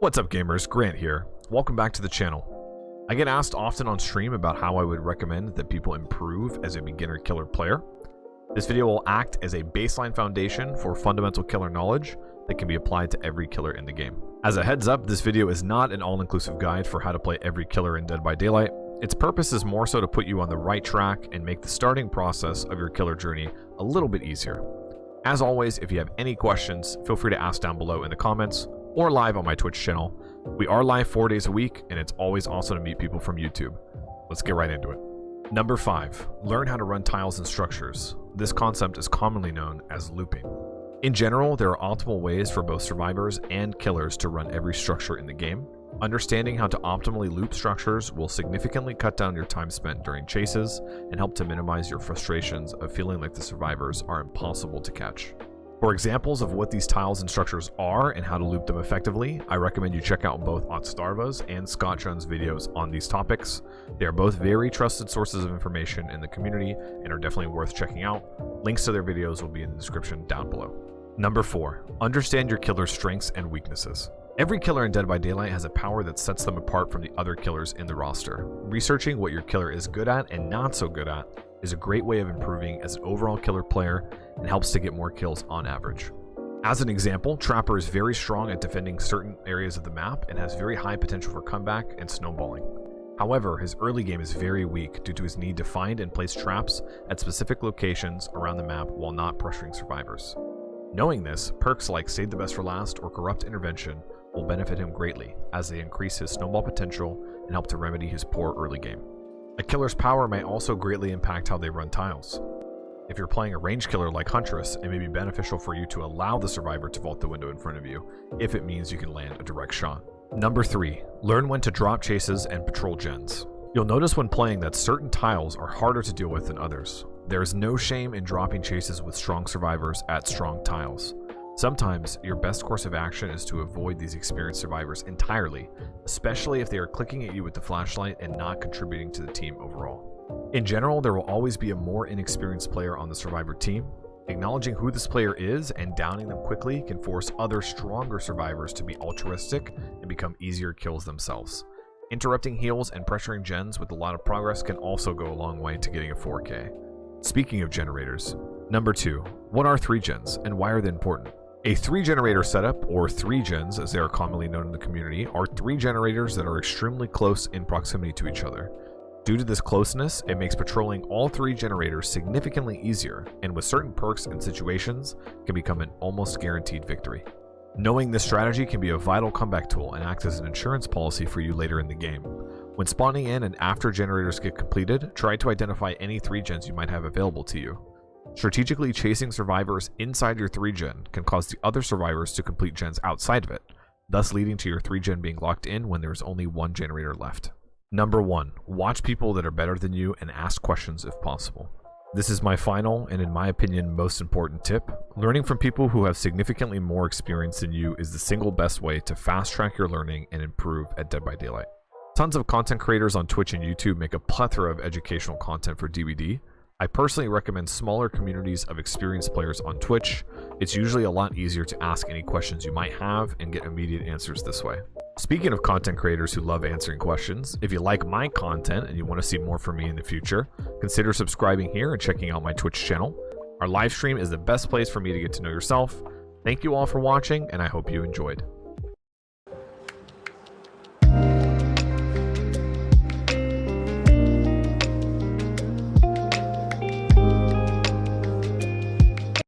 What's up gamers, Grant here. Welcome back to the channel. I get asked often on stream about how I would recommend that people improve as a beginner killer player. This video will act as a baseline foundation for fundamental killer knowledge that can be applied to every killer in the game. As a heads up, this video is not an all-inclusive guide for how to play every killer in Dead by Daylight. Its purpose is more so to put you on the right track and make the starting process of your killer journey a little bit easier. As always, if you have any questions, feel free to ask down below in the comments or live on my Twitch channel. We are live 4 days a week, and it's always awesome to meet people from YouTube. Let's get right into it. Number 5, learn how to run tiles and structures. This concept is commonly known as looping. In general, there are optimal ways for both survivors and killers to run every structure in the game. Understanding how to optimally loop structures will significantly cut down your time spent during chases and help to minimize your frustrations of feeling like the survivors are impossible to catch. For examples of what these tiles and structures are and how to loop them effectively, I recommend you check out both Otstarva's and Scott Jones' videos on these topics. They are both very trusted sources of information in the community and are definitely worth checking out. Links to their videos will be in the description down below. Number 4, understand your killer's strengths and weaknesses. Every killer in Dead by Daylight has a power that sets them apart from the other killers in the roster. Researching what your killer is good at and not so good at is a great way of improving as an overall killer player and helps to get more kills on average. As an example, Trapper is very strong at defending certain areas of the map and has very high potential for comeback and snowballing. However, his early game is very weak due to his need to find and place traps at specific locations around the map while not pressuring survivors. Knowing this, perks like Save the Best for Last or Corrupt Intervention will benefit him greatly as they increase his snowball potential and help to remedy his poor early game. A killer's power may also greatly impact how they run tiles. If you're playing a range killer like Huntress, it may be beneficial for you to allow the survivor to vault the window in front of you if it means you can land a direct shot. Number 3, learn when to drop chases and patrol gens. You'll notice when playing that certain tiles are harder to deal with than others. There is no shame in dropping chases with strong survivors at strong tiles. Sometimes, your best course of action is to avoid these experienced survivors entirely, especially if they are clicking at you with the flashlight and not contributing to the team overall. In general, there will always be a more inexperienced player on the survivor team. Acknowledging who this player is and downing them quickly can force other stronger survivors to be altruistic and become easier kills themselves. Interrupting heals and pressuring gens with a lot of progress can also go a long way to getting a 4K. Speaking of generators, number 2, what are 3 gens and why are they important? A 3-generator setup, or 3 gens as they are commonly known in the community, are 3 generators that are extremely close in proximity to each other. Due to this closeness, it makes patrolling all 3 generators significantly easier, and with certain perks and situations, can become an almost guaranteed victory. Knowing this strategy can be a vital comeback tool and act as an insurance policy for you later in the game. When spawning in and after generators get completed, try to identify any 3 gens you might have available to you. Strategically chasing survivors inside your 3-gen can cause the other survivors to complete gens outside of it, thus leading to your 3-gen being locked in when there is only 1 generator left. Number 1, watch people that are better than you and ask questions if possible. This is my final and in my opinion most important tip. Learning from people who have significantly more experience than you is the single best way to fast track your learning and improve at Dead by Daylight. Tons of content creators on Twitch and YouTube make a plethora of educational content for DBD. I personally recommend smaller communities of experienced players on Twitch. It's usually a lot easier to ask any questions you might have and get immediate answers this way. Speaking of content creators who love answering questions, if you like my content and you want to see more from me in the future, consider subscribing here and checking out my Twitch channel. Our live stream is the best place for me to get to know yourself. Thank you all for watching, and I hope you enjoyed.